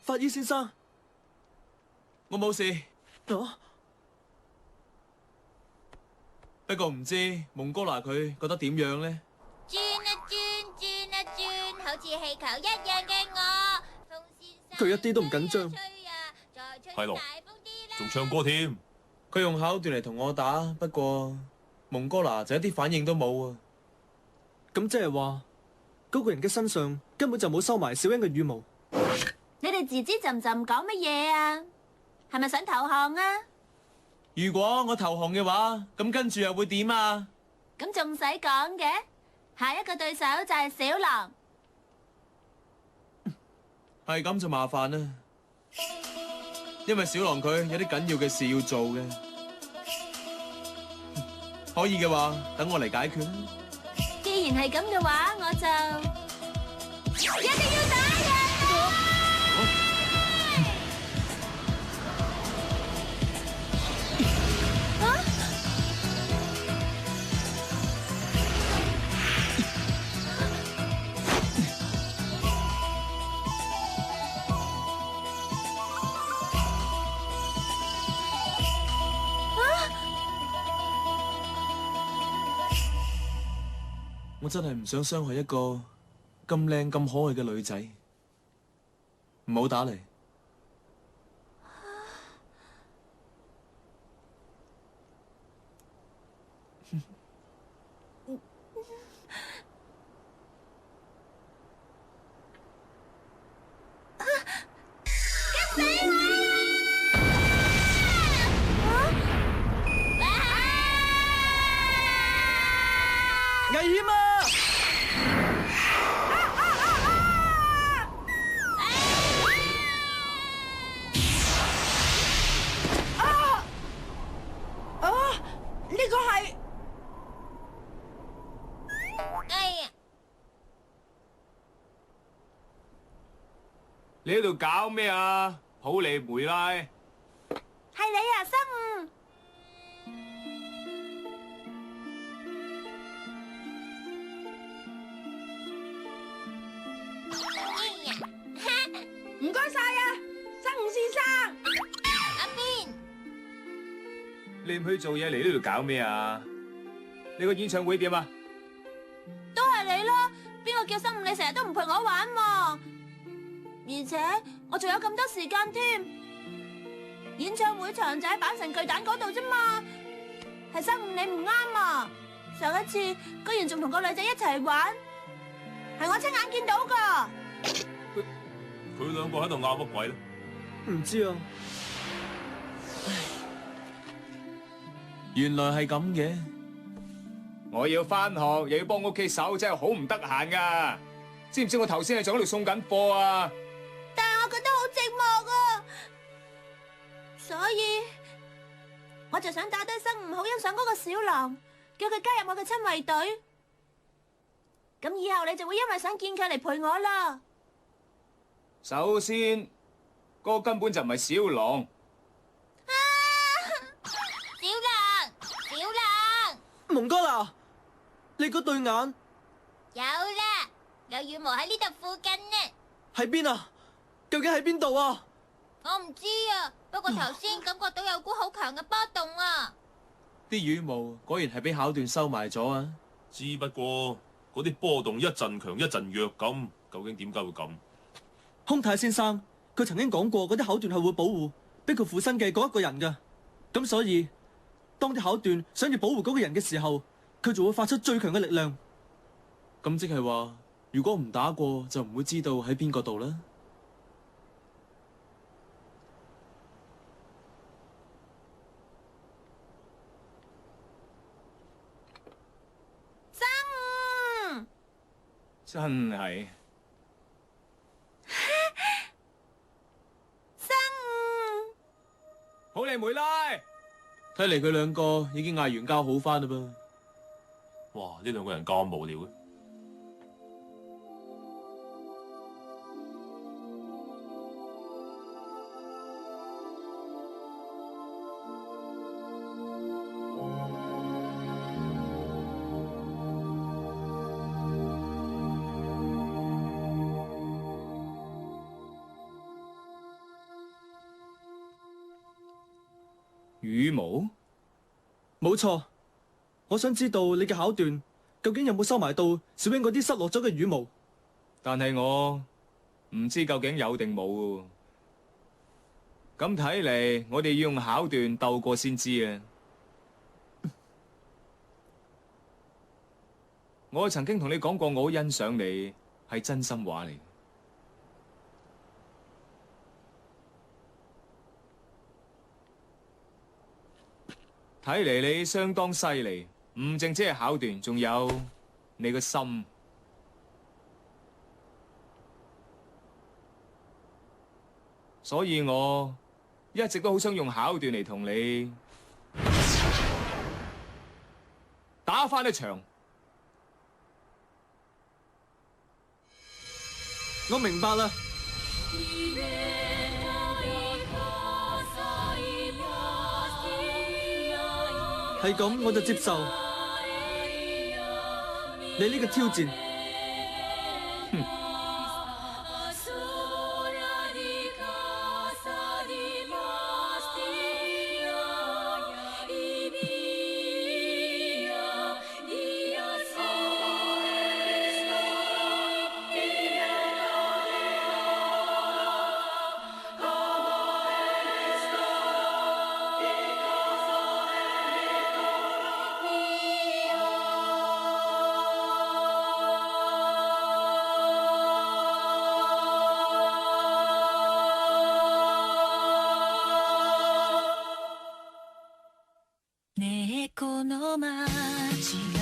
法醫先生，我冇事，啊，不過唔知蒙哥拿佢覺得點樣呢？轉啊轉，轉啊轉，好似氣球一樣嘅我。風先生佢一啲都唔緊張。吹啊，再吹係咯大風啲啦。仲唱歌添。佢用考段嚟同我打，不過蒙哥拿就一啲反應都冇啊！咁即係話，嗰個人嘅身上根本就冇收埋小欣嘅羽毛。你哋吱吱浸浸講乜嘢啊？係咪想投降啊？如果我投降嘅話，咁跟住又會點啊？咁仲使講嘅？下一個對手就係小狼。係咁就麻煩啦，因為小狼佢有啲緊要嘅事要做嘅。可以嘅話，等我嚟解決啦。既然係咁嘅話，我就一定要打人啊！我真係唔想傷害一個咁靚咁可愛嘅女仔，唔好打嚟。危險啊！呢個係哎呀！你喺度搞咩啊？普利梅拉，係你啊，生物。唔該晒啊，生午先生。阿邊？你唔去做嘢嚟呢度搞咩啊？你個演唱會點啊？都係你啦！邊個叫生物你成日都唔陪我玩喎？而且我仲有咁多時間添。演唱會場就喺阪神巨蛋嗰度啫嘛，係生物你唔啱啊！上一次居然仲同個女仔一齊玩，係我親眼見到噶。佢兩個喺度拗乜鬼咧？唔知啊，原來係咁嘅。我要翻學，又要幫屋企手，真係好唔得閒噶。知唔知我頭先係仲喺度送緊貨啊？但係我覺得好寂寞啊，所以我就想打低生唔好欣賞嗰個小狼，叫佢加入我嘅親衛隊。咁以後你就會因為想見佢嚟陪我啦。首先，嗰個根本就唔係小狼。啊！小狼，小狼，蒙哥拿，你嗰對眼有啦，有羽毛喺呢度附近呢。喺邊啊？究竟喺邊度啊？我唔知啊，不過頭先感覺到有股好強嘅波動啊。啲羽毛果然係俾考段收埋咗啊！只不過嗰啲波動一陣強一陣弱咁，究竟點解會咁？空太先生，佢曾經講過嗰啲口段係會保護逼佢附身嘅嗰一個人㗎，咁所以當啲口段想要保護嗰個人嘅時候，佢就會發出最強嘅力量。咁即係話，如果唔打過，就唔會知道喺邊個度啦。生，真係。普利梅拉，睇嚟佢兩個已經嗌完交好返啦噃。哇！呢兩個人咁無聊嘅。羽毛？冇錯，我想知道你嘅考段究竟有冇收埋到小英嗰啲失落咗嘅羽毛？但係我唔知究竟有定冇喎。咁睇嚟，我哋要用考段鬥過先知啊！我曾經同你講過，我好欣賞你，係真心話嚟。睇嚟你相當犀利，唔淨止係考段，仲有你個心。所以我一直都好想用考段嚟同你打返一場。我明白啦。係咁，我就接受你呢個挑戰。ねえこの街